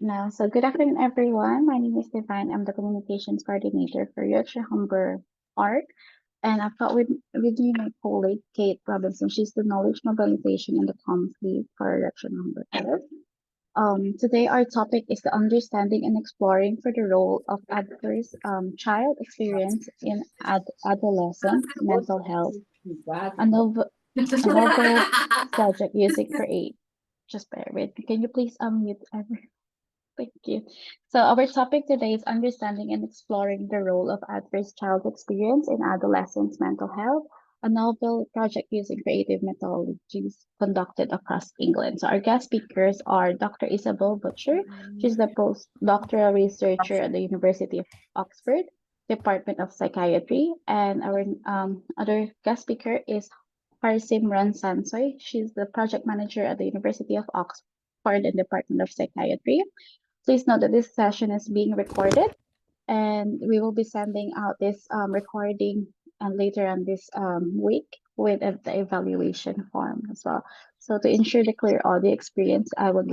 now. So good afternoon, everyone. My name is Divine. I'm the communications coordinator for Yorkshire Humber Art. And I've got with me my colleague, Kate Robinson. She's the knowledge mobilization and the comms lead for Yorkshire Humber Art. Today, our topic is the understanding and exploring for the role of adverse child experience in adolescent mental health, a novel project using Create. Just bear with me. Can you please unmute everyone? Thank you. So our topic today is understanding and exploring the role of adverse child experience in adolescents' mental health, a novel project using creative methodologies conducted across England. So our guest speakers are Dr. Isabelle Butcher. She's the postdoctoral researcher at the University of Oxford, Department of Psychiatry, and our other guest speaker is Harsimran Sansoy. She's the project manager at the University of Oxford and Department of Psychiatry. Please note that this session is being recorded and we will be sending out this recording and later on this week with the evaluation form as well. So to ensure the clear audio experience, I would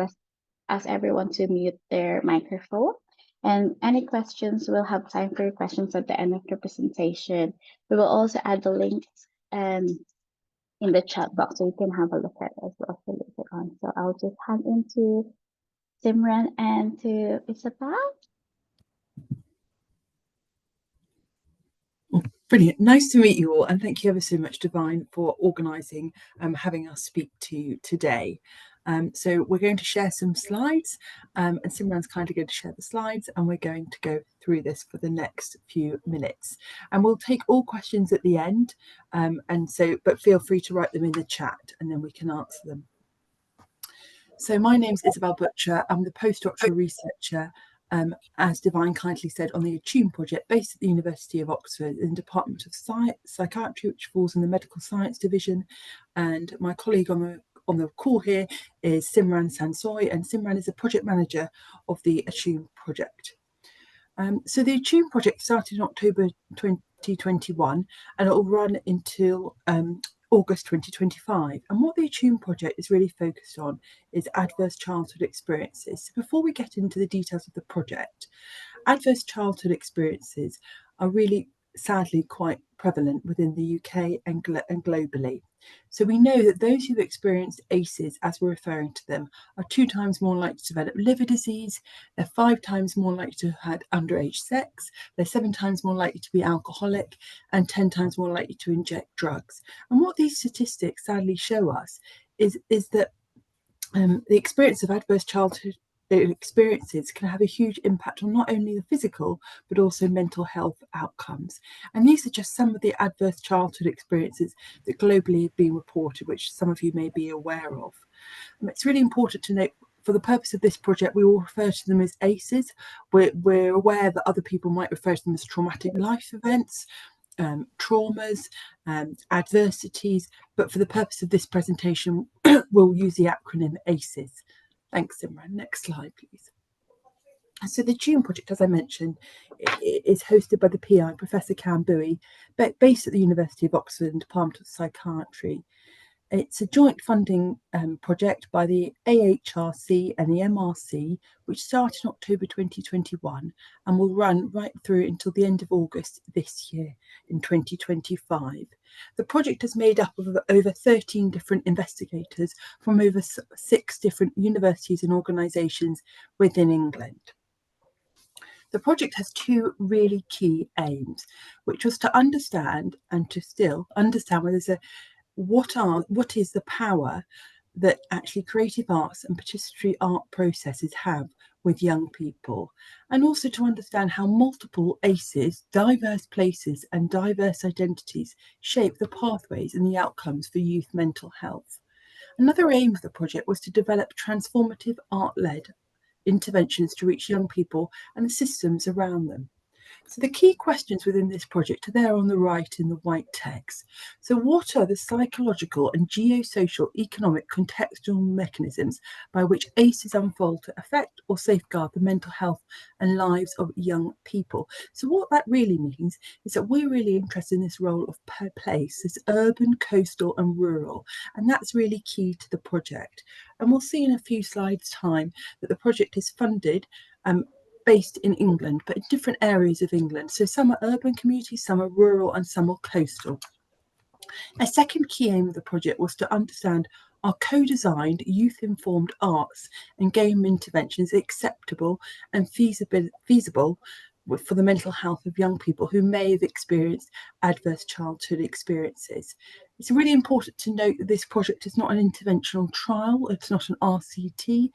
ask everyone to mute their microphone. And any questions, we'll have time for your questions at the end of the presentation. We will also add the links and in the chat box so you can have a look at it as well for later on. So I'll just hand into Simran and to Isabelle. Brilliant. Nice to meet you all, and thank you ever so much, Divine, for organising having us speak to you today. So we're going to share some slides, and Simran's kindly going to share the slides, and we're going to go through this for the next few minutes. And we'll take all questions at the end, but feel free to write them in the chat, and then we can answer them. So my name's Isabelle Butcher. I'm the postdoctoral researcher, as Divine kindly said, on the Attune project based at the University of Oxford in the Department of Psychiatry, which falls in the Medical Science Division. And my colleague on the call here is Simran Sansoy, and Simran is a project manager of the Attune project. So the Attune project started in October 2021 and it will run until August 2025. And what the Attune project is really focused on is adverse childhood experiences. So before we get into the details of the project, adverse childhood experiences are really sadly quite prevalent within the UK and globally. So we know that those who've experienced ACEs, as we're referring to them, are 2 times more likely to develop liver disease, they're 5 times more likely to have had underage sex, they're 7 times more likely to be alcoholic, and 10 times more likely to inject drugs. And what these statistics sadly show us is that the experience of adverse childhood experiences can have a huge impact on not only the physical but also mental health outcomes. And these are just some of the adverse childhood experiences that globally have been reported, which some of you may be aware of. It's really important to note, for the purpose of this project, we will refer to them as ACEs. We're aware that other people might refer to them as traumatic life events, traumas, adversities, but for the purpose of this presentation, we'll use the acronym ACEs. Thanks, Simran. Next slide, please. So the Attune project, as I mentioned, is hosted by the PI, Professor Cam Bowie, based at the University of Oxford and Department of Psychiatry. It's a joint funding project by the AHRC and the MRC, which started in October 2021 and will run right through until the end of August this year in 2025. The project is made up of over 13 different investigators from over 6 different universities and organisations within England. The project has 2 really key aims, which was to understand and to still understand where there's what is the power that actually creative arts and participatory art processes have with young people, and also to understand how multiple ACEs, diverse places and diverse identities shape the pathways and the outcomes for youth mental health. Another aim of the project was to develop transformative art-led interventions to reach young people and the systems around them. So the key questions within this project are there on the right in the white text. So what are the psychological and geosocial economic contextual mechanisms by which ACEs unfold to affect or safeguard the mental health and lives of young people? So what that really means is that we're really interested in this role of per place, this urban, coastal and rural, and that's really key to the project. And we'll see in a few slides' time that the project is funded based in England, but in different areas of England. So some are urban communities, some are rural, and some are coastal. A second key aim of the project was to understand, are co-designed, youth-informed arts and game interventions acceptable and feasible for the mental health of young people who may have experienced adverse childhood experiences. It's really important to note that this project is not an interventional trial, it's not an RCT.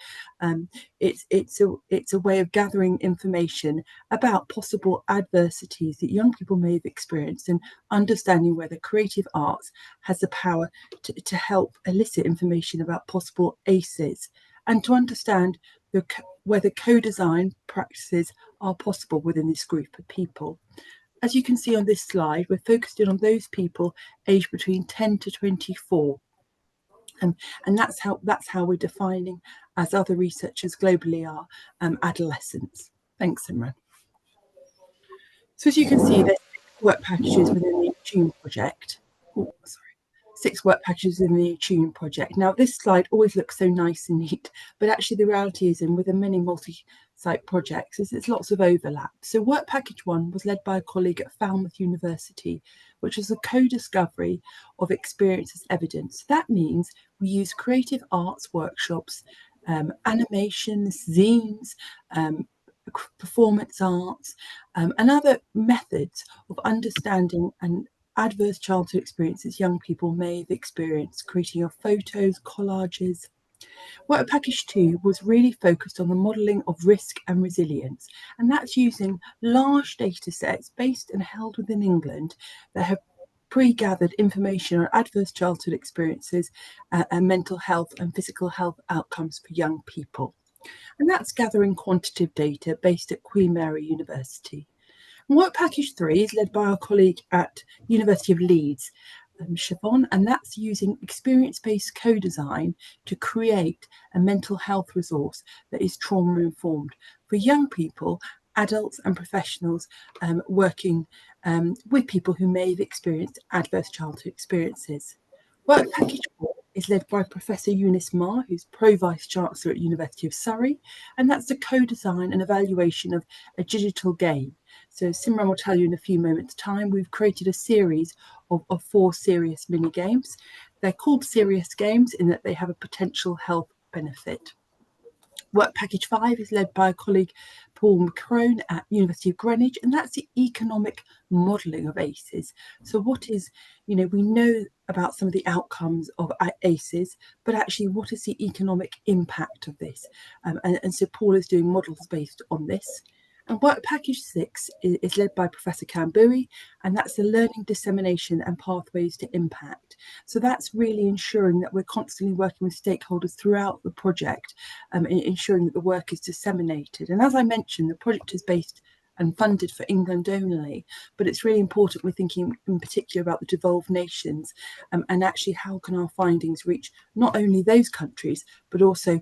It's a way of gathering information about possible adversities that young people may have experienced and understanding whether creative arts has the power to help elicit information about possible ACEs and to understand whether co-design practices are possible within this group of people. As you can see on this slide, we're focused in on those people aged between 10 to 24. And that's how we're defining, as other researchers globally are, adolescents. Thanks, Simran. So as you can see, there's work packages within the Tune project. Oh, sorry. 6 work packages in the Tune project. Now, this slide always looks so nice and neat, but actually the reality is in with the many multi-site projects, there's lots of overlap. So work package 1 was led by a colleague at Falmouth University, which was a co-discovery of experience as evidence. That means we use creative arts workshops, animations, zines, performance arts, and other methods of understanding and adverse childhood experiences young people may have experienced, creating of photos, collages. Work package 2 was really focused on the modelling of risk and resilience, and that's using large data sets based and held within England that have pre-gathered information on adverse childhood experiences and mental health and physical health outcomes for young people. And that's gathering quantitative data based at Queen Mary University. Work package 3 is led by our colleague at University of Leeds, Siobhan, and that's using experience-based co-design to create a mental health resource that is trauma-informed for young people, adults and professionals working with people who may have experienced adverse childhood experiences. Work package 4 is led by Professor Eunice Marr, who's Pro-Vice Chancellor at University of Surrey, and that's the co-design and evaluation of a digital game. So Simran will tell you in a few moments' time, we've created a series of 4 serious mini games. They're called serious games in that they have a potential health benefit. Work package 5 is led by a colleague, Paul McCrone at University of Greenwich, and that's the economic modelling of ACEs. So what is, we know about some of the outcomes of ACEs, but actually what is the economic impact of this? And so Paul is doing models based on this. And work package 6 is led by Professor Kambui, and that's the learning dissemination and pathways to impact. So that's really ensuring that we're constantly working with stakeholders throughout the project, ensuring that the work is disseminated. And as I mentioned, the project is based and funded for England only, but it's really important we're thinking in particular about the devolved nations and actually how can our findings reach not only those countries, but also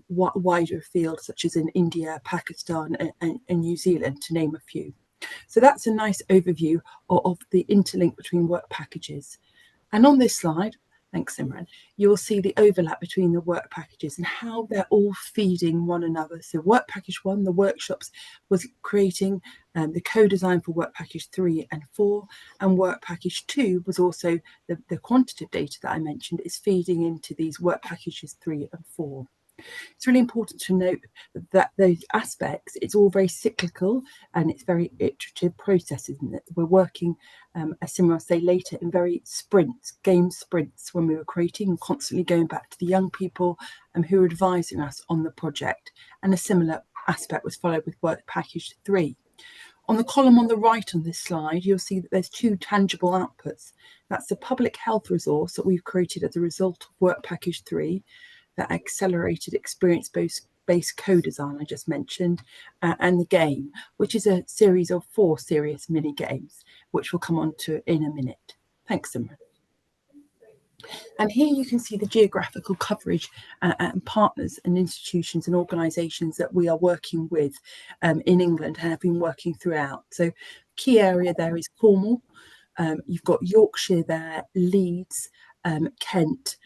wider fields such as in India, Pakistan and New Zealand, to name a few. So that's a nice overview of the interlink between work packages. And on this slide, thanks Simran, you'll see the overlap between the work packages and how they're all feeding one another. So work package 1, the workshops, was creating the co-design for work package 3 and 4, and work package 2 was also the quantitative data that I mentioned is feeding into these work packages 3 and 4. It's really important to note that those aspects, it's all very cyclical and it's very iterative processes, and that we're working, as Simran will say later, in very game sprints when we were creating and constantly going back to the young people who are advising us on the project. And a similar aspect was followed with work package 3. On the column on the right on this slide, you'll see that there's 2 tangible outputs. That's the public health resource that we've created as a result of work package 3, that accelerated experience-based project-based co-design I just mentioned, and the game, which is a series of 4 serious mini games, which we'll come on to in a minute. Thanks, Simran. And here you can see the geographical coverage and partners and institutions and organisations that we are working with in England and have been working throughout. So key area there is Cornwall. You've got Yorkshire there, Leeds, Kent,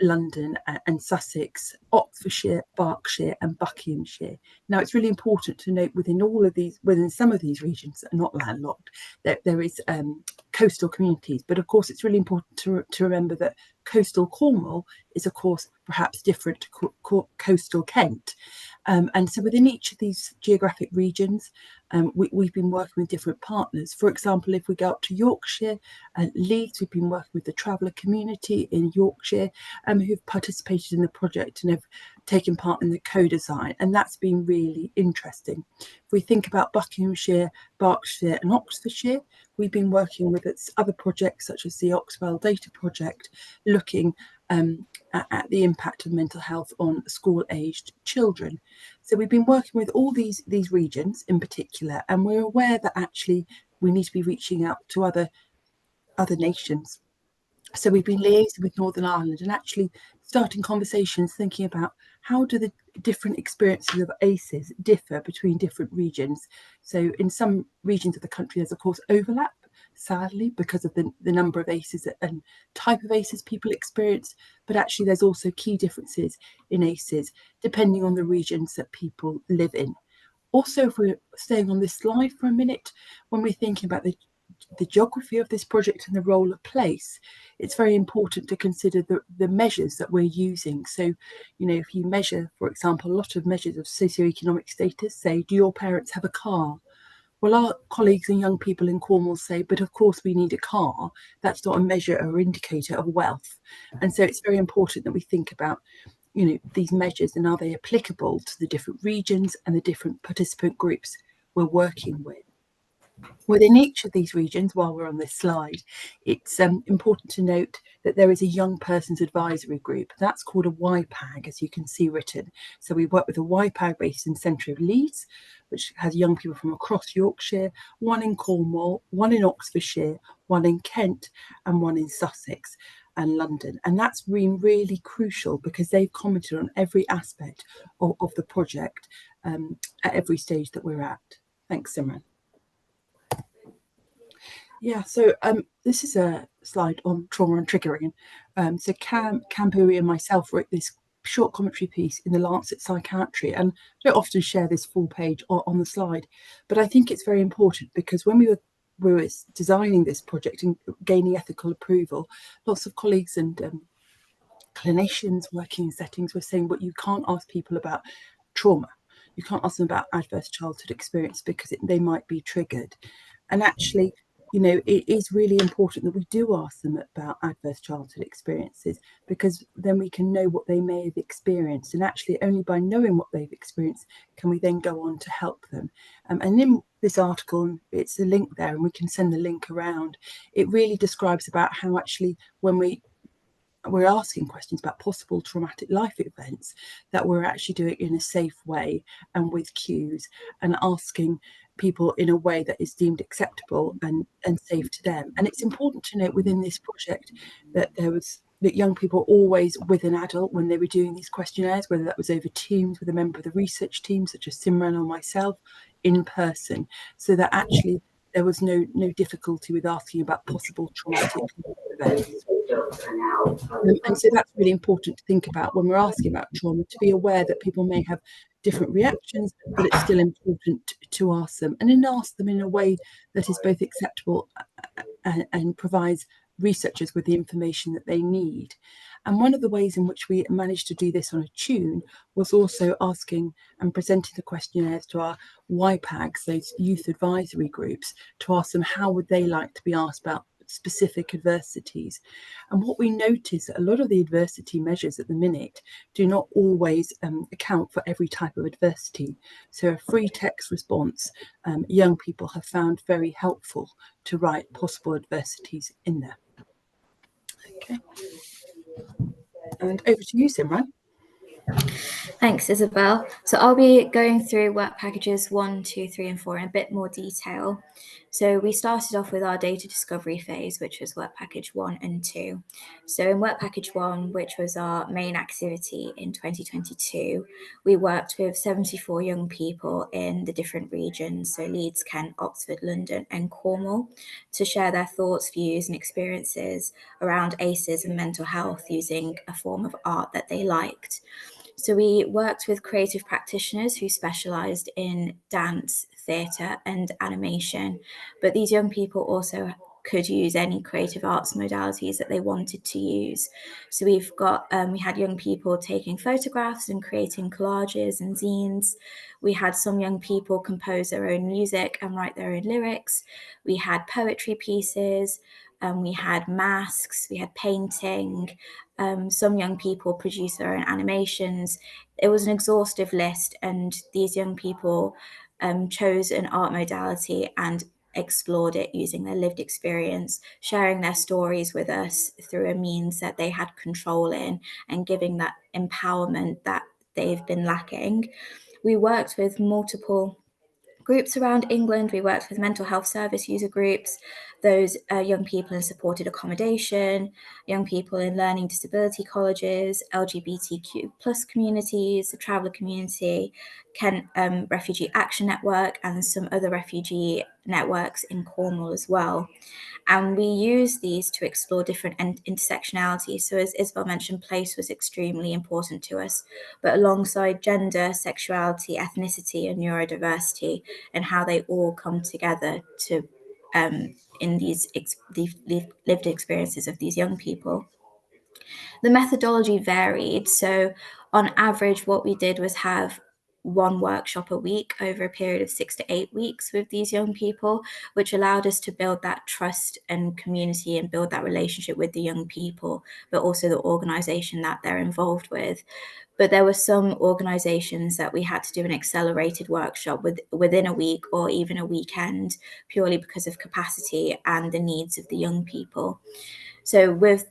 London and Sussex, Oxfordshire, Berkshire and Buckinghamshire. Now it's really important to note within all of these, within some of these regions that are not landlocked, that there is coastal communities. But of course it's really important to remember that coastal Cornwall is of course perhaps different to coastal Kent. And so within each of these geographic regions, we've been working with different partners. For example, if we go up to Yorkshire and Leeds, we've been working with the traveller community in Yorkshire who've participated in the project and have taken part in the co-design, and that's been really interesting. If we think about Buckinghamshire, Berkshire and Oxfordshire, we've been working with other projects such as the Oxwell Data Project, looking at the impact of mental health on school-aged children. So we've been working with all these regions in particular, and we're aware that actually we need to be reaching out to other nations. So we've been liaising with Northern Ireland and actually starting conversations thinking about how do the different experiences of ACEs differ between different regions. So in some regions of the country, there's of course overlap, sadly, because of the number of ACEs and type of ACEs people experience, but actually there's also key differences in ACEs depending on the regions that people live in. Also, if we're staying on this slide for a minute, when we're thinking about the geography of this project and the role of place, it's very important to consider the measures that we're using. So, you know, if you measure, for example, a lot of measures of socioeconomic status, say, do your parents have a car? Well, our colleagues and young people in Cornwall say, but of course we need a car. That's not a measure or indicator of wealth. And so it's very important that we think about, you know, these measures and are they applicable to the different regions and the different participant groups we're working with. Within each of these regions, while we're on this slide, it's important to note that there is a young person's advisory group. That's called a YPAG, as you can see written. So we work with a YPAG based in the centre of Leeds, which has young people from across Yorkshire, one in Cornwall, one in Oxfordshire, one in Kent, and one in Sussex and London. And that's been really crucial because they've commented on every aspect of the project at every stage that we're at. Thanks, Simran. Yeah, so this is a slide on trauma and triggering. So Cam Bowie and myself wrote this short commentary piece in the Lancet Psychiatry, and I don't often share this full page on the slide, but I think it's very important because when we were designing this project and gaining ethical approval, lots of colleagues and clinicians working in settings were saying, but you can't ask people about trauma. You can't ask them about adverse childhood experience because they might be triggered. And actually, you know, it is really important that we do ask them about adverse childhood experiences because then we can know what they may have experienced. And actually, only by knowing what they've experienced can we then go on to help them. And in this article, it's a link there, and we can send the link around. It really describes about how actually when we're asking questions about possible traumatic life events, that we're actually doing it in a safe way and with cues and asking people in a way that is deemed acceptable and safe to them. And it's important to note within this project that that young people always with an adult when they were doing these questionnaires, whether that was over Teams with a member of the research team such as Simran or myself, in person, so that actually there was no difficulty with asking about possible traumatic events. And so that's really important to think about when we're asking about trauma, to be aware that people may have different reactions, but it's still important to ask them and then ask them in a way that is both acceptable and provides researchers with the information that they need. And one of the ways in which we managed to do this on a tune was also asking and presenting the questionnaires to our YPAGs, those youth advisory groups, to ask them how would they like to be asked about specific adversities. And what we notice that a lot of the adversity measures at the minute do not always account for every type of adversity. So a free text response, young people have found very helpful to write possible adversities in there. Okay. And over to you, Simran. Thanks, Isabelle. So I'll be going through work packages 1, 2, 3, and 4 in a bit more detail. So we started off with our data discovery phase, which was work package 1 and 2. So in work package 1, which was our main activity in 2022, we worked with 74 young people in the different regions, so Leeds, Kent, Oxford, London, and Cornwall, to share their thoughts, views, and experiences around ACEs and mental health using a form of art that they liked. So we worked with creative practitioners who specialised in dance, theatre and animation, but these young people also could use any creative arts modalities that they wanted to use. So we had young people taking photographs and creating collages and zines. We had some young people compose their own music and write their own lyrics. We had poetry pieces. We had masks, we had painting, some young people produce their own animations. It was an exhaustive list, and these young people chose an art modality and explored it using their lived experience, sharing their stories with us through a means that they had control in and giving that empowerment that they've been lacking. We worked with multiple groups around England. We worked with mental health service user groups, those young people in supported accommodation, young people in learning disability colleges, LGBTQ plus communities, the traveller community, Kent Refugee Action Network, and some other refugee networks in Cornwall as well. And we use these to explore different intersectionalities. So as Isabelle mentioned, place was extremely important to us, but alongside gender, sexuality, ethnicity, and neurodiversity, and how they all come together to in these lived experiences of these young people. The methodology varied. So on average, what we did was have one workshop a week over a period of 6 to 8 weeks with these young people, which allowed us to build that trust and community and build that relationship with the young people, but also the organisation that they're involved with. But there were some organisations that we had to do an accelerated workshop within a week or even a weekend, purely because of capacity and the needs of the young people. So with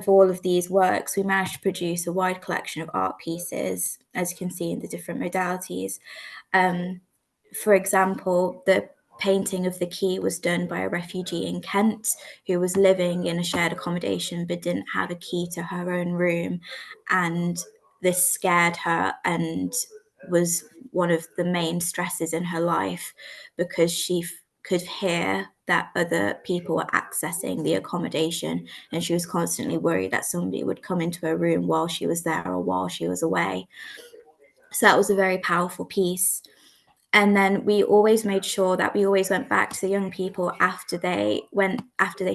all of these works, we managed to produce a wide collection of art pieces, as you can see in the different modalities. For example, the painting of the key was done by a refugee in Kent who was living in a shared accommodation but didn't have a key to her own room. And this scared her and was one of the main stresses in her life, because she could hear that other people were accessing the accommodation, and she was constantly worried that somebody would come into her room while she was there or while she was away. So that was a very powerful piece. And then we always made sure that we always went back to the young people after they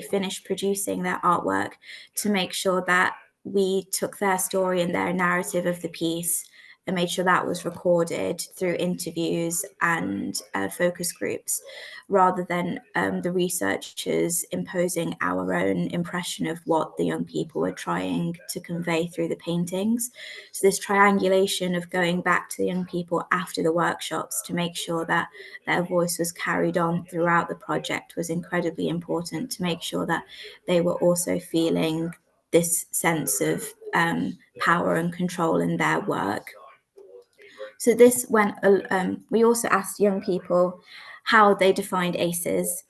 finished producing their artwork, to make sure that we took their story and their narrative of the piece and made sure that was recorded through interviews and focus groups, rather than the researchers imposing our own impression of what the young people were trying to convey through the paintings. So this triangulation of going back to the young people after the workshops to make sure that their voice was carried on throughout the project was incredibly important, to make sure that they were also feeling this sense of power and control in their work. So this went, we also asked young people how they defined ACEs.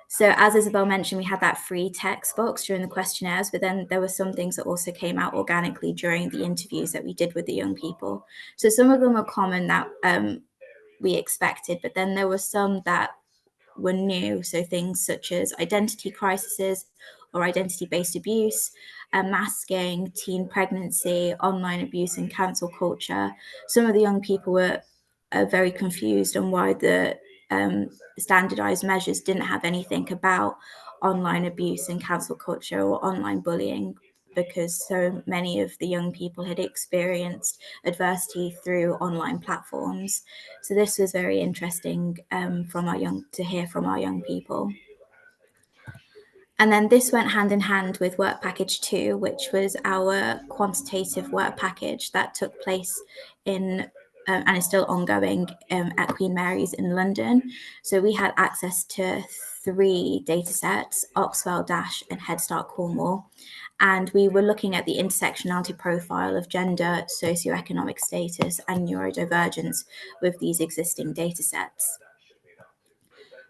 So as Isabelle mentioned, we had that free text box during the questionnaires, but then there were some things that also came out organically during the interviews that we did with the young people. So some of them were common that we expected, but then there were some that were new. So things such as identity crises or identity-based abuse, masking, teen pregnancy, online abuse and cancel culture. Some of the young people were very confused on why the standardized measures didn't have anything about online abuse and cancel culture or online bullying, because so many of the young people had experienced adversity through online platforms. So this was very interesting to hear from our young people. And then this went hand in hand with work package 2, which was our quantitative work package that took place in and is still ongoing at Queen Mary's in London. So we had access to 3 data sets, Oxwell, Dash and Head Start Cornwall. And we were looking at the intersectionality profile of gender, socioeconomic status, and neurodivergence with these existing data sets.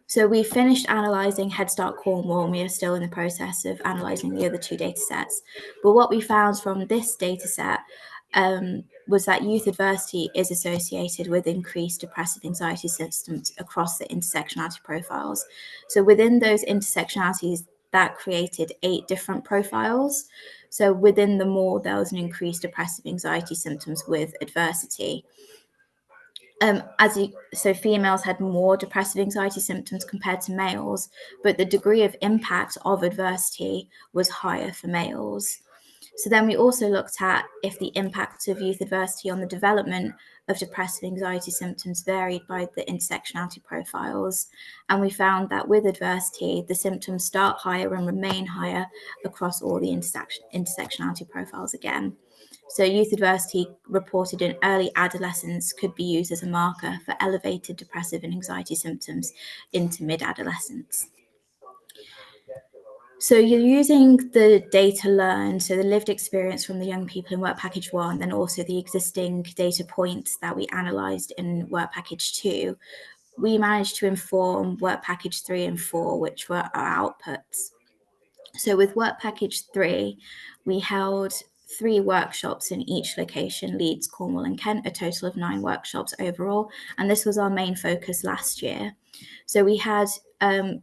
So we finished analysing Head Start Cornwall, and we are still in the process of analysing the other 2 data sets. But what we found from this data set was that youth adversity is associated with increased depressive anxiety symptoms across the intersectionality profiles. So within those intersectionalities, that created 8 different profiles. So within them all, there was an increased depressive anxiety symptoms with adversity. So females had more depressive anxiety symptoms compared to males, but the degree of impact of adversity was higher for males. So then we also looked at if the impact of youth adversity on the development of depressive anxiety symptoms varied by the intersectionality profiles. And we found that with adversity, the symptoms start higher and remain higher across all the intersectionality profiles again. So youth adversity reported in early adolescence could be used as a marker for elevated depressive and anxiety symptoms into mid-adolescence. So you're using the data learned, so the lived experience from the young people in Work Package 1, and also the existing data points that we analysed in Work Package 2, we managed to inform Work Package 3 and 4, which were our outputs. So with Work Package 3, we held 3 workshops in each location, Leeds, Cornwall and Kent, a total of 9 workshops overall. And this was our main focus last year. So we had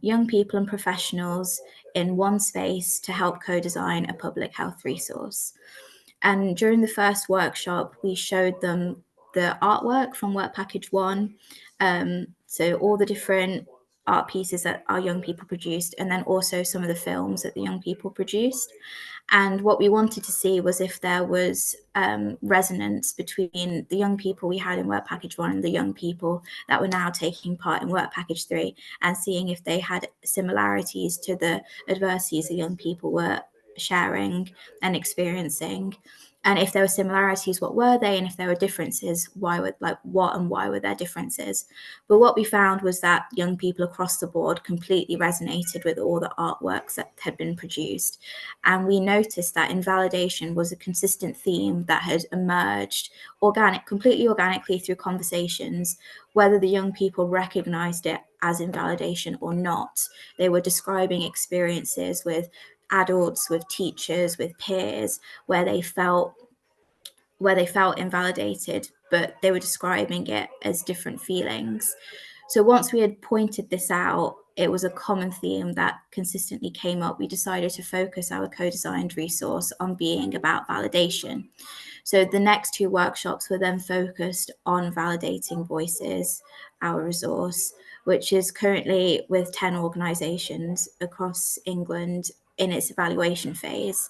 young people and professionals in one space to help co-design a public health resource. And during the first workshop, we showed them the artwork from Work Package 1. So all the different art pieces that our young people produced, and then also some of the films that the young people produced. And what we wanted to see was if there was resonance between the young people we had in Work Package 1 and the young people that were now taking part in Work Package 3, and seeing if they had similarities to the adversities the young people were sharing and experiencing. And if there were similarities, what were they? And if there were differences, why were there differences? But what we found was that young people across the board completely resonated with all the artworks that had been produced. And we noticed that invalidation was a consistent theme that had emerged completely organically through conversations, whether the young people recognized it as invalidation or not. They were describing experiences with adults, with teachers, with peers, where they felt invalidated, but they were describing it as different feelings. So once we had pointed this out, it was a common theme that consistently came up. We decided to focus our co-designed resource on being about validation. So the next 2 workshops were then focused on validating voices, our resource, which is currently with 10 organisations across England in its evaluation phase.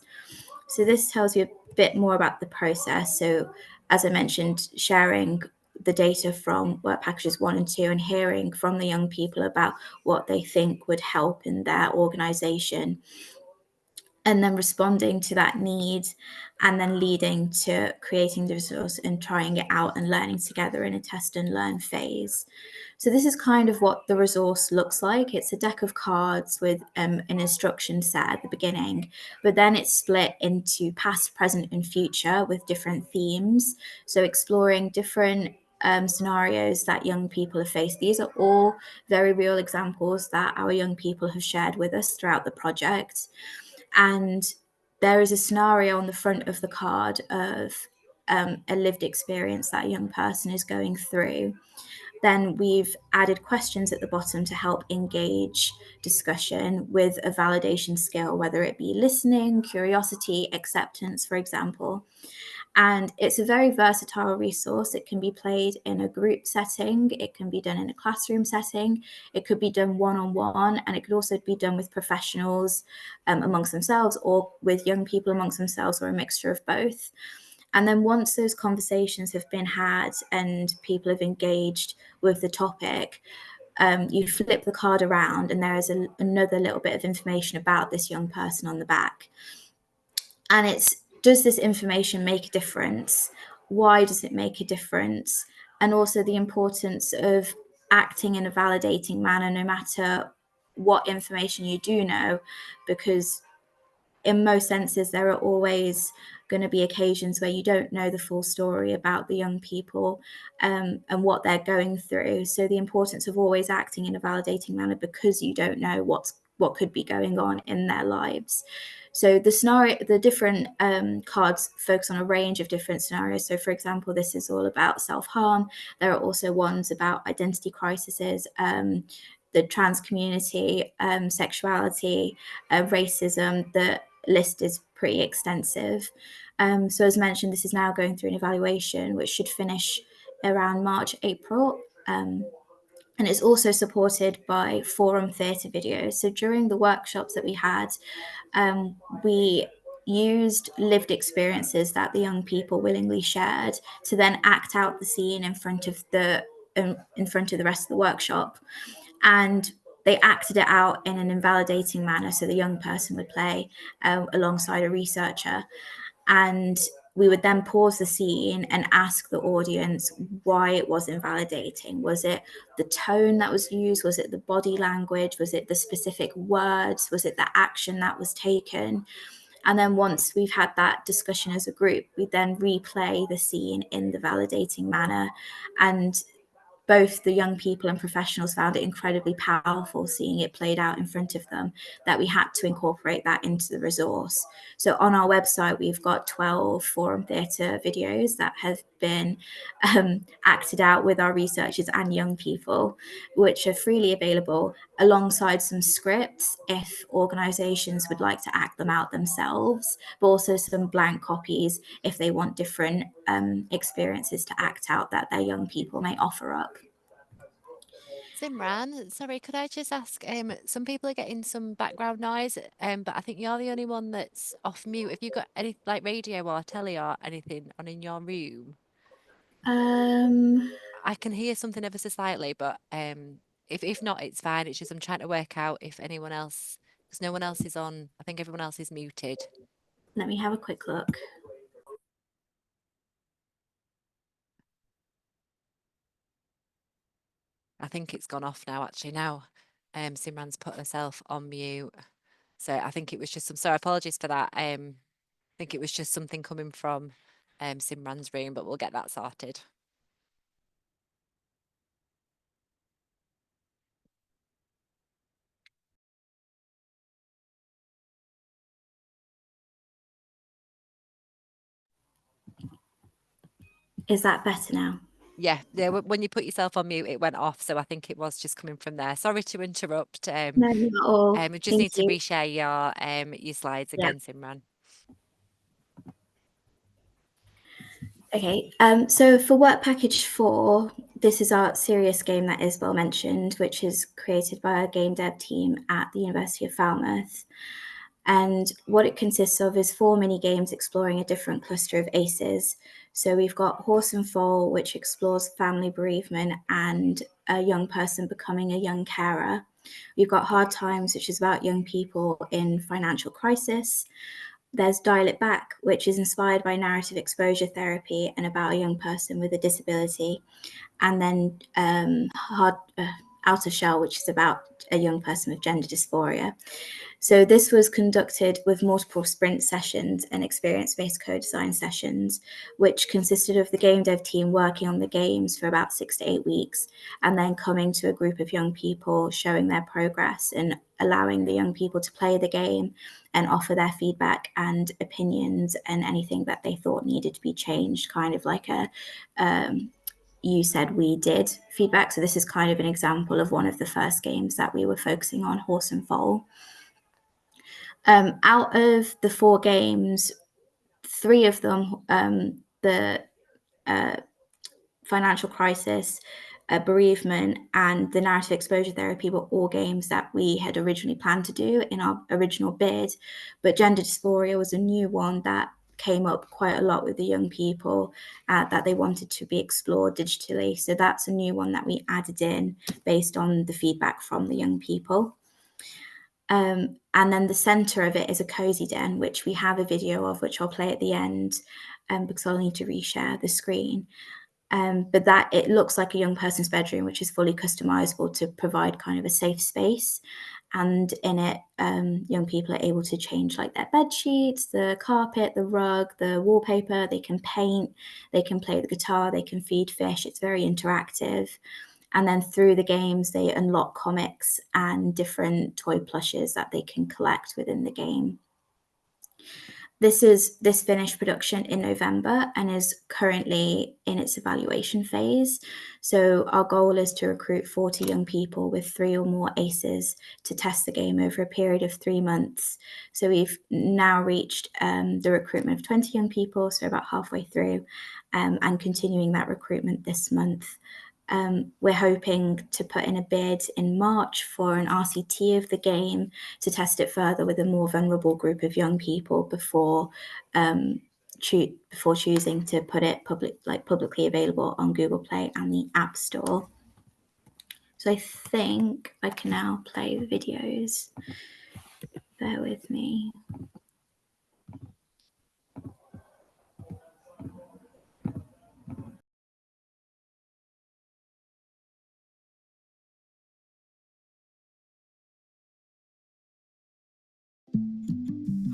So this tells you a bit more about the process. So as I mentioned, sharing the data from Work Packages 1 and 2 and hearing from the young people about what they think would help in their organisation, and then responding to that need, and then leading to creating the resource and trying it out and learning together in a test and learn phase. So this is kind of what the resource looks like. It's a deck of cards with an instruction set at the beginning, but then it's split into past, present and future with different themes. So exploring different scenarios that young people have faced. These are all very real examples that our young people have shared with us throughout the project. And there is a scenario on the front of the card of a lived experience that a young person is going through. Then we've added questions at the bottom to help engage discussion with a validation skill, whether it be listening, curiosity, acceptance, for example. And it's a very versatile resource. It can be played in a group setting. It can be done in a classroom setting. It could be done one-on-one, and it could also be done with professionals amongst themselves, or with young people amongst themselves, or a mixture of both. And then once those conversations have been had and people have engaged with the topic, you flip the card around and there is another little bit of information about this young person on the back. And it's, does this information make a difference? Why does it make a difference? And also the importance of acting in a validating manner, no matter what information you do know, because in most senses, there are always going to be occasions where you don't know the full story about the young people and what they're going through. So the importance of always acting in a validating manner because you don't know what could be going on in their lives. So the different cards focus on a range of different scenarios. So for example, this is all about self-harm. There are also ones about identity crises, the trans community, sexuality, racism. The list is pretty extensive. So as mentioned, this is now going through an evaluation, which should finish around March, April. And it's also supported by forum theatre videos. So during the workshops that we had, we used lived experiences that the young people willingly shared to then act out the scene in front of the rest of the workshop. And they acted it out in an invalidating manner. So the young person would play alongside a researcher. And we would then pause the scene and ask the audience why it was invalidating. Was it the tone that was used? Was it the body language? Was it the specific words? Was it the action that was taken? And then once we've had that discussion as a group, we then replay the scene in the validating manner. And both the young people and professionals found it incredibly powerful seeing it played out in front of them, that we had to incorporate that into the resource. So on our website, we've got 12 forum theatre videos that have been acted out with our researchers and young people, which are freely available alongside some scripts if organisations would like to act them out themselves, but also some blank copies if they want different experiences to act out that their young people may offer up. Simran, sorry, could I just ask, some people are getting some background noise, but I think you're the only one that's off mute. Have you got any like radio or telly or anything on in your room? I can hear something ever so slightly, but if not, it's fine. It's just I'm trying to work out if anyone else, because no one else is on. I think everyone else is muted. Let me have a quick look. I think it's gone off now, actually. Now, Simran's put herself on mute. So I think it was just some, sorry, apologies for that. I think it was just something coming from Simran's room, but we'll get that sorted. Is that better now? Yeah, when you put yourself on mute, it went off. So I think it was just coming from there. Sorry to interrupt. No, not at all. We just Thank need to you. reshare your slides Yeah. again, Simran. Okay, so for work package 4, this is our serious game that Isabelle mentioned, which is created by our game dev team at the University of Falmouth. And what it consists of is 4 mini games exploring a different cluster of ACEs. So we've got Horse and Foal, which explores family bereavement and a young person becoming a young carer. We've got Hard Times, which is about young people in financial crisis. There's Dial It Back, which is inspired by narrative exposure therapy and about a young person with a disability. And then Outer Shell, which is about a young person with gender dysphoria. So this was conducted with multiple sprint sessions and experience-based co-design sessions, which consisted of the game dev team working on the games for about 6 to 8 weeks, and then coming to a group of young people, showing their progress and allowing the young people to play the game and offer their feedback and opinions and anything that they thought needed to be changed, kind of like a you said we did feedback. So this is kind of an example of one of the first games that we were focusing on, Horse and Foal. Out of the 4 games, 3 of them, the financial crisis, bereavement, and the narrative exposure therapy were all games that we had originally planned to do in our original bid. But gender dysphoria was a new one that came up quite a lot with the young people that they wanted to be explored digitally. So that's a new one that we added in based on the feedback from the young people. And then the center of it is a cozy den, which we have a video of, which I'll play at the end because I'll need to reshare the screen. But that it looks like a young person's bedroom, which is fully customizable to provide kind of a safe space. And in it, young people are able to change like their bed sheets, the carpet, the rug, the wallpaper. They can paint, they can play the guitar, they can feed fish. It's very interactive. And then through the games, they unlock comics and different toy plushes that they can collect within the game. This finished production in November and is currently in its evaluation phase. So our goal is to recruit 40 young people with 3 or more ACEs to test the game over a period of 3 months. So we've now reached the recruitment of 20 young people, so about halfway through, and continuing that recruitment this month. We're hoping to put in a bid in March for an RCT of the game to test it further with a more vulnerable group of young people before choosing to put it publicly available on Google Play and the App Store. So I think I can now play the videos. Bear with me.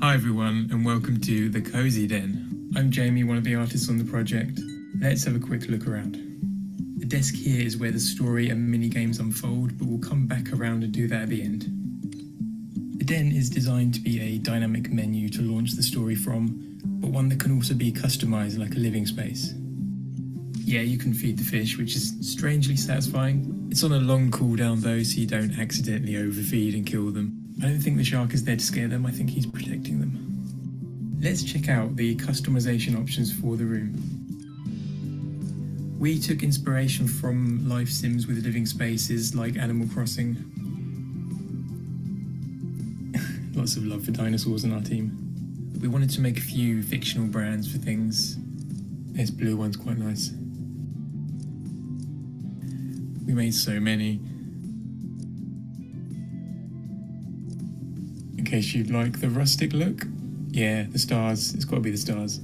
Hi everyone, and welcome to The Cozy Den. I'm Jamie, one of the artists on the project. Let's have a quick look around. The desk here is where the story and mini-games unfold, but we'll come back around and do that at the end. The Den is designed to be a dynamic menu to launch the story from, but one that can also be customised like a living space. Yeah, you can feed the fish, which is strangely satisfying. It's on a long cooldown though, so you don't accidentally overfeed and kill them. I don't think the shark is there to scare them, I think he's protecting them. Let's check out the customization options for the room. We took inspiration from life sims with living spaces like Animal Crossing. Lots of love for dinosaurs in our team. We wanted to make a few fictional brands for things. This blue one's quite nice. We made so many. In case you'd like the rustic look. Yeah, the stars. It's got to be the stars.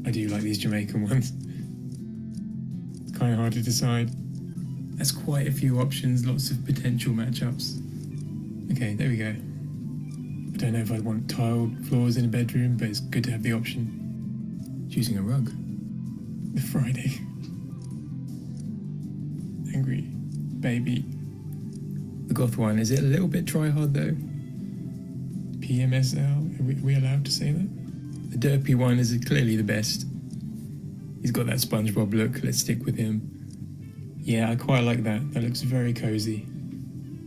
I do like these Jamaican ones. It's kind of hard to decide. That's quite a few options, lots of potential matchups. Okay, there we go. I don't know if I'd want tiled floors in a bedroom, but it's good to have the option. Choosing a rug. The Friday. Angry baby. The goth one, is it a little bit try-hard though? PMSL, are we allowed to say that? The derpy one is clearly the best. He's got that SpongeBob look, let's stick with him. Yeah, I quite like that, that looks very cozy.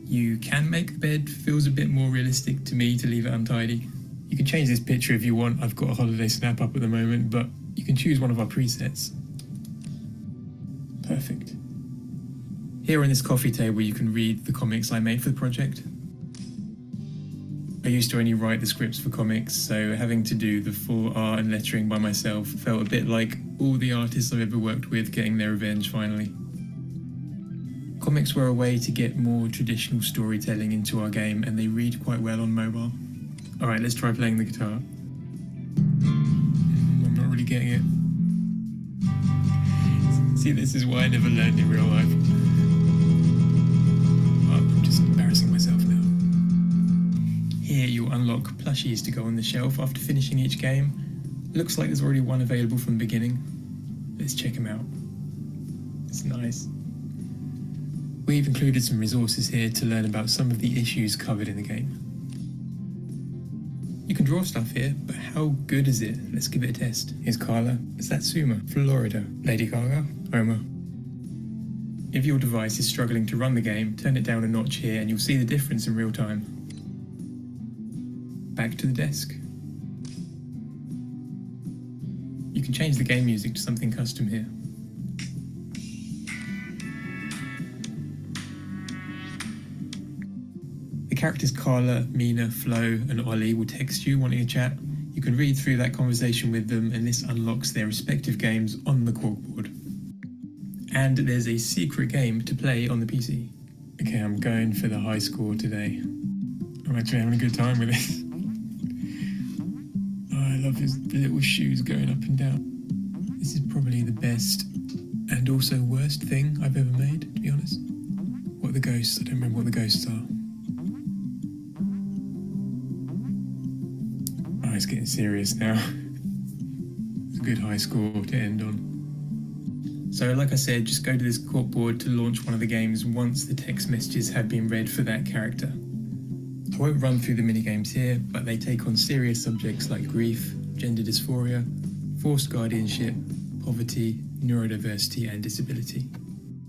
You can make the bed, feels a bit more realistic to me to leave it untidy. You can change this picture if you want, I've got a holiday snap up at the moment, but you can choose one of our presets. Perfect. Here on this coffee table you can read the comics I made for the project. I used to only write the scripts for comics, so having to do the full art and lettering by myself felt a bit like all the artists I've ever worked with getting their revenge finally. Comics were a way to get more traditional storytelling into our game, and they read quite well on mobile. Alright, let's try playing the guitar. I'm not really getting it. See, this is why I never learned in real life. I'm just embarrassing myself now. Here you'll unlock plushies to go on the shelf after finishing each game. Looks like there's already one available from the beginning. Let's check them out. It's nice. We've included some resources here to learn about some of the issues covered in the game. You can draw stuff here, but how good is it? Let's give it a test. Here's Carla. Is that Suma? Florida. Lady Gaga? Homer. If your device is struggling to run the game, turn it down a notch here and you'll see the difference in real time. Back to the desk. You can change the game music to something custom here. The characters Carla, Mina, Flo and Ollie will text you wanting a chat. You can read through that conversation with them and this unlocks their respective games on the corkboard. And there's a secret game to play on the PC. Okay, I'm going for the high score today. I'm actually having a good time with this. Oh, I love his little shoes going up and down. This is probably the best and also worst thing I've ever made, to be honest. What are the ghosts? I don't remember what the ghosts are. it's getting serious now. It's a good high score to end on. So like I said, just go to this corkboard to launch one of the games once the text messages have been read for that character. I won't run through the minigames here, but they take on serious subjects like grief, gender dysphoria, forced guardianship, poverty, neurodiversity and disability.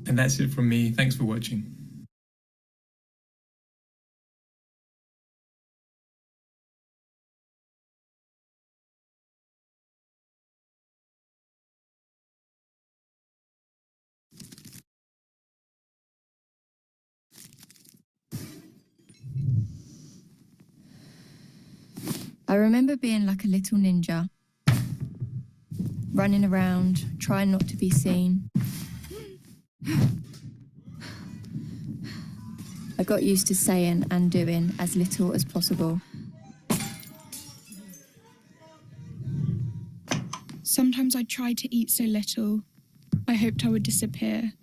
And that's it from me. Thanks for watching. I remember being like a little ninja, running around, trying not to be seen. I got used to saying and doing as little as possible. Sometimes I tried to eat so little, I hoped I would disappear.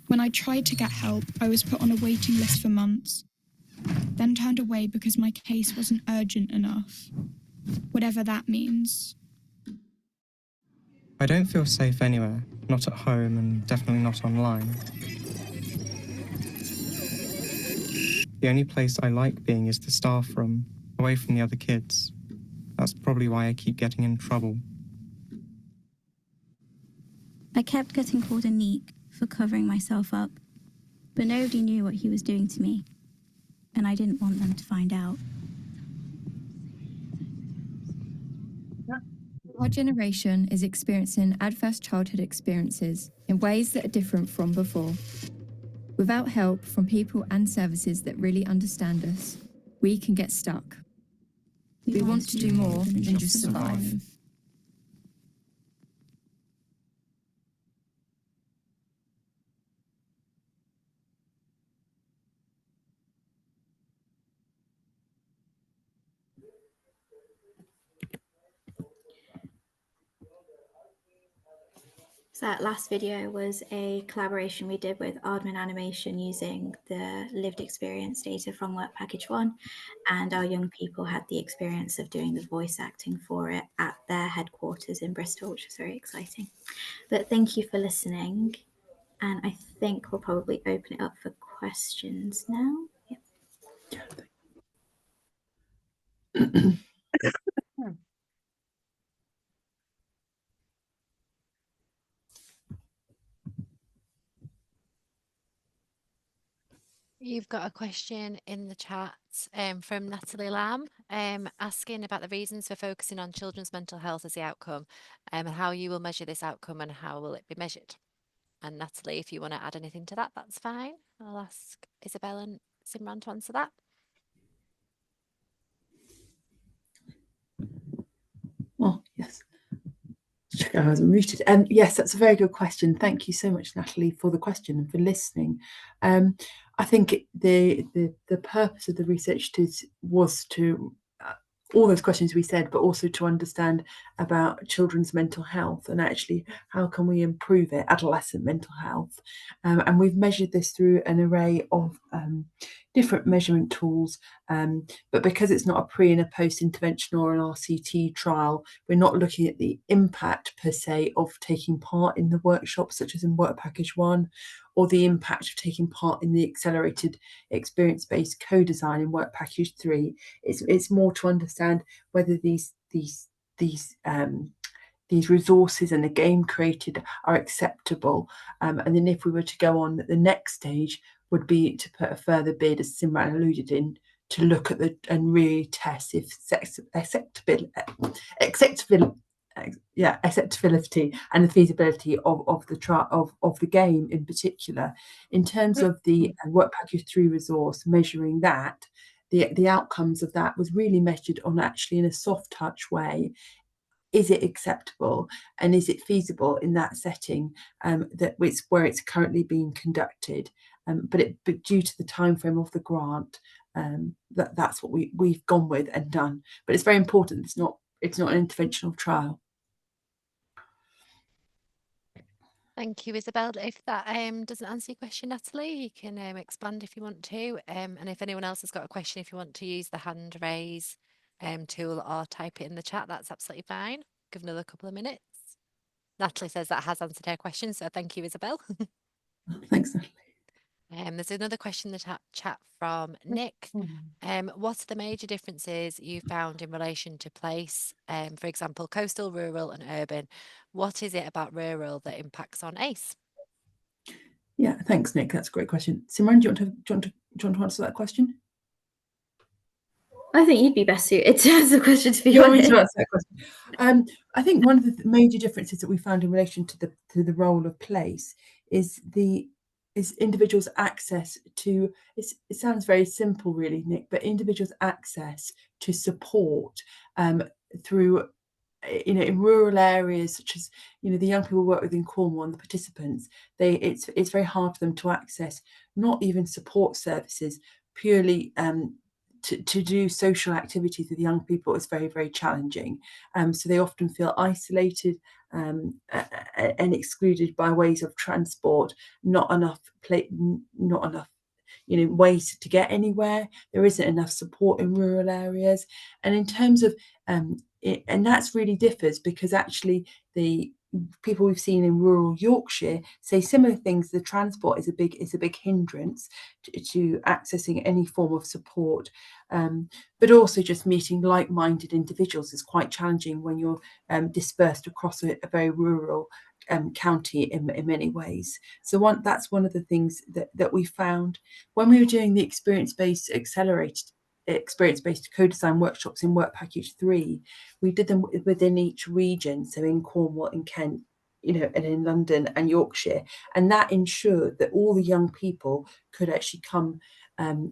When I tried to get help, I was put on a waiting list for months, then turned away because my case wasn't urgent enough, whatever that means. I don't feel safe anywhere, not at home and definitely not online. The only place I like being is the staff room, away from the other kids. That's probably why I keep getting in trouble. I kept getting called a neek for covering myself up, but nobody knew what he was doing to me, and I didn't want them to find out. Our generation is experiencing adverse childhood experiences in ways that are different from before. Without help from people and services that really understand us, we can get stuck. We want to do more than just survive. So that last video was a collaboration we did with Aardman Animation using the lived experience data from Work Package 1, and our young people had the experience of doing the voice acting for it at their headquarters in Bristol, which was very exciting. But thank you for listening, and I think we'll probably open it up for questions now. You've got a question in the chat from Natalie Lamb asking about the reasons for focusing on children's mental health as the outcome, and how you will measure this outcome and how will it be measured. And Natalie, if you want to add anything to that, that's fine. I'll ask Isabelle and Simran to answer that. Oh, yes. Check I was muted. Yes, that's a very good question. Thank you so much, Natalie, for the question and for listening. I think the purpose of the research was to all those questions we said, but also to understand about children's mental health and actually how can we improve it, adolescent mental health. And we've measured this through an array of different measurement tools, but because it's not a pre and a post intervention or an RCT trial, we're not looking at the impact per se of taking part in the workshop, such as in Work Package 1, or the impact of taking part in the accelerated experience-based co-design in Work Package 3. It's more to understand whether these resources and the game created are acceptable, and then if we were to go on, the next stage would be to put a further bid, as Simran alluded in, to look at and really test if acceptability and the feasibility of the trial of the game in particular. In terms of the Work Package 3 resource, measuring that, the outcomes of that was really measured on actually in a soft touch way. Is it acceptable and is it feasible in that setting where it's currently being conducted? But due to the time frame of the grant, that's what we've gone with and done. But it's very important. It's not an interventional trial. Thank you, Isabelle. If that doesn't answer your question, Natalie, you can expand if you want to. And if anyone else has got a question, if you want to use the hand raise tool or type it in the chat. That's absolutely fine. Give another couple of minutes. Natalie says that has answered her question, so thank you, Isabelle. Thanks, Natalie. There's another question in the chat from Nick. What are the major differences you found in relation to place? For example, coastal, rural and urban. What is it about rural that impacts on ACE? Yeah, thanks, Nick. That's a great question. Simran, do you want to answer that question? I think you'd be best suited to answer the question, to be You want me honest. to answer that question? I think one of the major differences that we found in relation to the role of place is individuals' access to. It sounds very simple, really, Nick, but individuals' access to support through. In rural areas such as the young people we work with in Cornwall and the participants, it's very hard for them to access not even support services, purely to do social activities with young people is very, very challenging. So they often feel isolated and excluded by ways of transport, not enough ways to get anywhere. There isn't enough support in rural areas. And in terms of and that's really differs, because actually the people we've seen in rural Yorkshire say similar things. The transport is a big hindrance to accessing any form of support, but also just meeting like-minded individuals is quite challenging when you're dispersed across a very rural county in many ways. So that's one of the things that we found when we were doing the experience-based co-design workshops in Work Package 3. We did them within each region, so in Cornwall, in Kent, and in London and Yorkshire, and that ensured that all the young people could actually come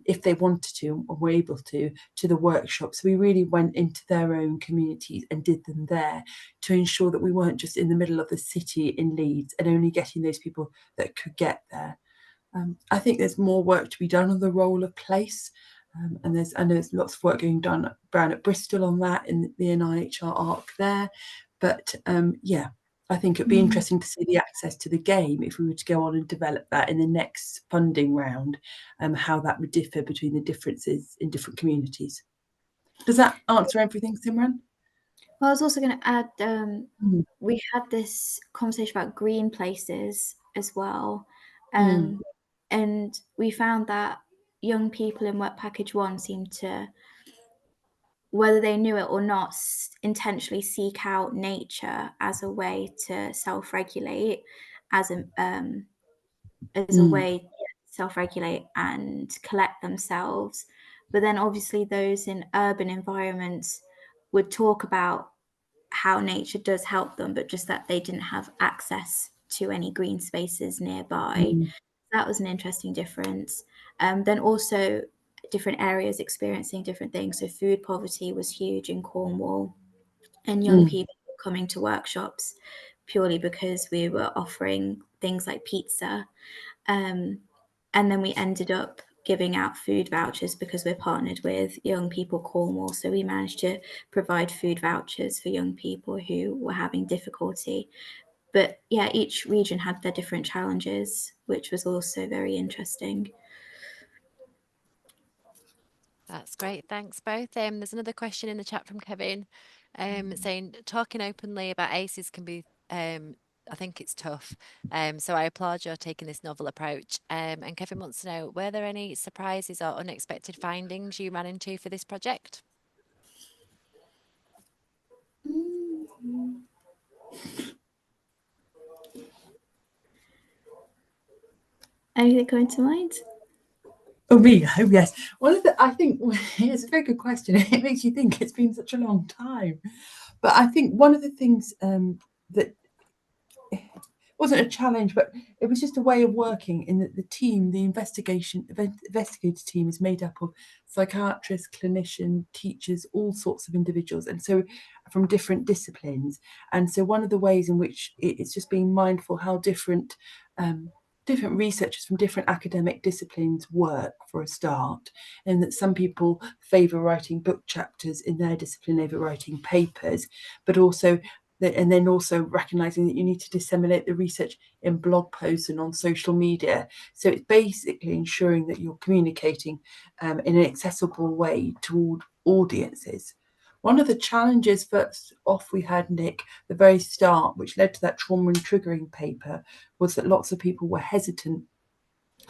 if they wanted to and were able to the workshops. We really went into their own communities and did them there to ensure that we weren't just in the middle of the city in Leeds and only getting those people that could get there. I think there's more work to be done on the role of place. And I know there's lots of work going down at Bristol on that in the NIHR arc there. But I think it'd be interesting to see the access to the game if we were to go on and develop that in the next funding round, how that would differ between the differences in different communities. Does that answer everything, Simran? Well, I was also going to add, we had this conversation about green places as well. And we found that young people in Work Package 1 seemed to, whether they knew it or not, intentionally seek out nature as a way to self-regulate, as a way to self-regulate and collect themselves. But then obviously those in urban environments would talk about how nature does help them, but just that they didn't have access to any green spaces nearby. That was an interesting difference. Then also different areas experiencing different things. So food poverty was huge in Cornwall, and young people were coming to workshops purely because we were offering things like pizza. And then we ended up giving out food vouchers because we're partnered with Young People Cornwall. So we managed to provide food vouchers for young people who were having difficulty. But yeah, each region had their different challenges, which was also very interesting. That's great. Thanks both. There's another question in the chat from Kevin saying, talking openly about ACEs can be, I think it's tough. So I applaud your taking this novel approach. And Kevin wants to know, were there any surprises or unexpected findings you ran into for this project? Anything coming to mind? Oh, me? Oh, yes. I think it's a very good question. It makes you think it's been such a long time. But I think one of the things that wasn't a challenge, but it was just a way of working in that the team, the investigator team is made up of psychiatrists, clinicians, teachers, all sorts of individuals, and so from different disciplines. And so one of the ways in which it's just being mindful how different researchers from different academic disciplines work, for a start, and that some people favour writing book chapters in their discipline over writing papers, but also and then also recognising that you need to disseminate the research in blog posts and on social media. So it's basically ensuring that you're communicating in an accessible way to all audiences. One of the challenges first off we had, Nick, the very start, which led to that trauma and triggering paper, was that lots of people were hesitant,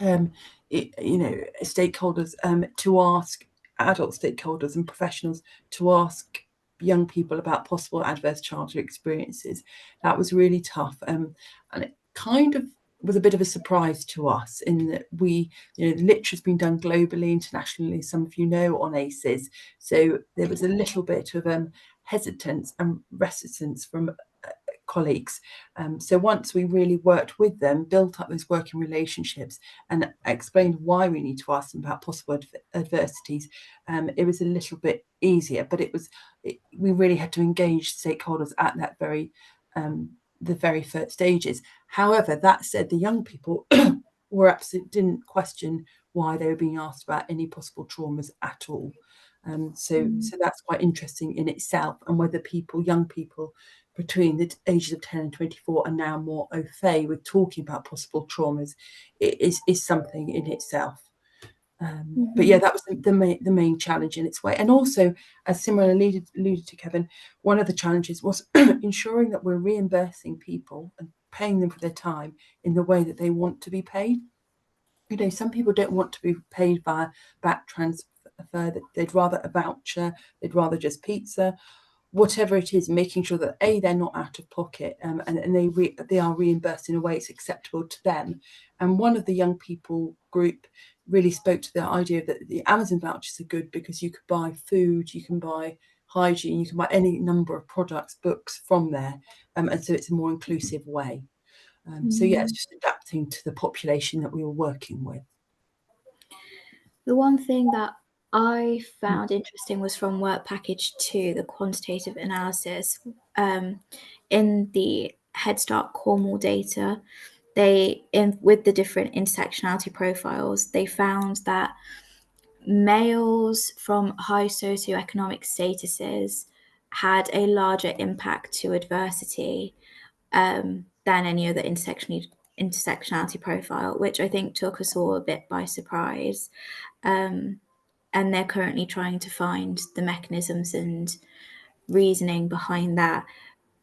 stakeholders, to ask adult stakeholders and professionals to ask young people about possible adverse childhood experiences. That was really tough, and it kind of was a bit of a surprise to us in that the literature's been done globally, internationally, some of you know, on ACEs. So there was a little bit of hesitance and reticence from colleagues. So once we really worked with them, built up those working relationships and explained why we need to ask them about possible adversities, it was a little bit easier, but we really had to engage stakeholders at that the very first stages. However, that said, the young people didn't question why they were being asked about any possible traumas at all. So that's quite interesting in itself, and whether young people between the ages of 10 and 24 are now more au fait with talking about possible traumas is something in itself. But yeah, that was the main challenge in its way. And also, as Simran alluded to, Kevin, one of the challenges was ensuring that we're reimbursing people and paying them for their time in the way that they want to be paid. Some people don't want to be paid via back transfer. They'd rather a voucher, they'd rather just pizza, whatever it is, making sure that they're not out of pocket, and they are reimbursed in a way it's acceptable to them. And one of the young people group really spoke to the idea that the Amazon vouchers are good because you could buy food, you can buy hygiene, you can buy any number of products, books from there, and so it's a more inclusive way. So yeah, it's just adapting to the population that we were working with. The one thing that I found interesting was from work package 2, the quantitative analysis. In the Head Start Cornwall data, with the different intersectionality profiles, they found that males from high socioeconomic statuses had a larger impact to adversity than any other intersectionality profile, which I think took us all a bit by surprise. And they're currently trying to find the mechanisms and reasoning behind that.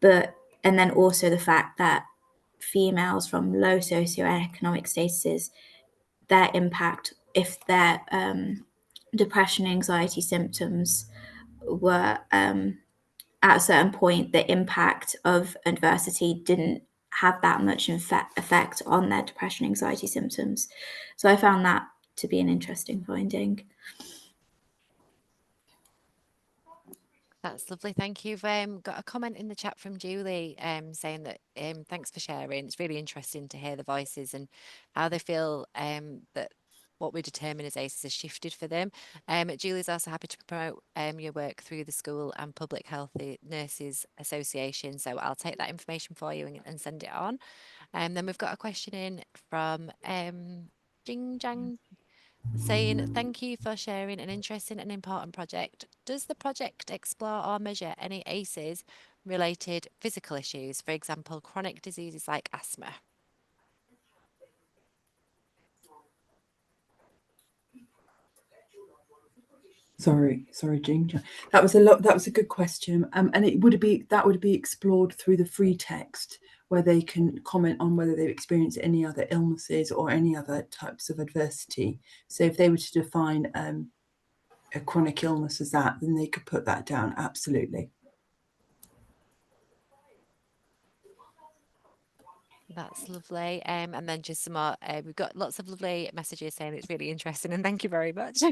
And then also the fact that females from low socioeconomic statuses, their impact, if their depression and anxiety symptoms were at a certain point, the impact of adversity didn't have that much effect on their depression and anxiety symptoms. So I found that to be an interesting finding. That's lovely. Thank you. We've got a comment in the chat from Julie saying that thanks for sharing. It's really interesting to hear the voices and how they feel that what we determine as ACEs has shifted for them. Julie's also happy to promote your work through the School and Public Health Nurses Association. So I'll take that information for you and send it on. Then we've got a question in from Jing Jang saying, thank you for sharing an interesting and important project. Does the project explore or measure any ACEs related physical issues, for example, chronic diseases like asthma? Sorry, Ginger. That was a good question, and that would be explored through the free text, where they can comment on whether they've experienced any other illnesses or any other types of adversity. So if they were to define a chronic illness as that, then they could put that down. Absolutely. That's lovely. And then just some more, we've got lots of lovely messages saying it's really interesting, and thank you very much.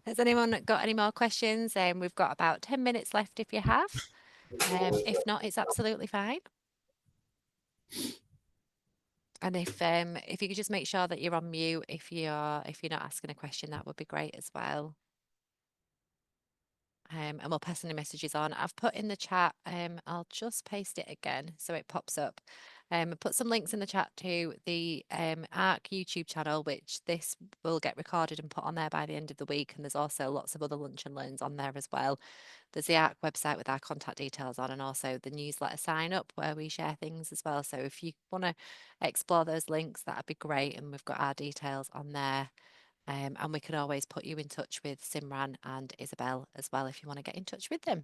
Has anyone got any more questions? We've got about 10 minutes left if you have. If not, it's absolutely fine. And if you could just make sure that you're on mute if you're not asking a question, that would be great as well. And we'll pass any messages on. I've put in the chat, I'll just paste it again so it pops up. Put some links in the chat to the ARC YouTube channel, which this will get recorded and put on there by the end of the week. And there's also lots of other lunch and learns on there as well. There's the ARC website with our contact details on, and also the newsletter sign up where we share things as well. So if you want to explore those links, that'd be great. And we've got our details on there. And we can always put you in touch with Simran and Isabelle as well if you want to get in touch with them.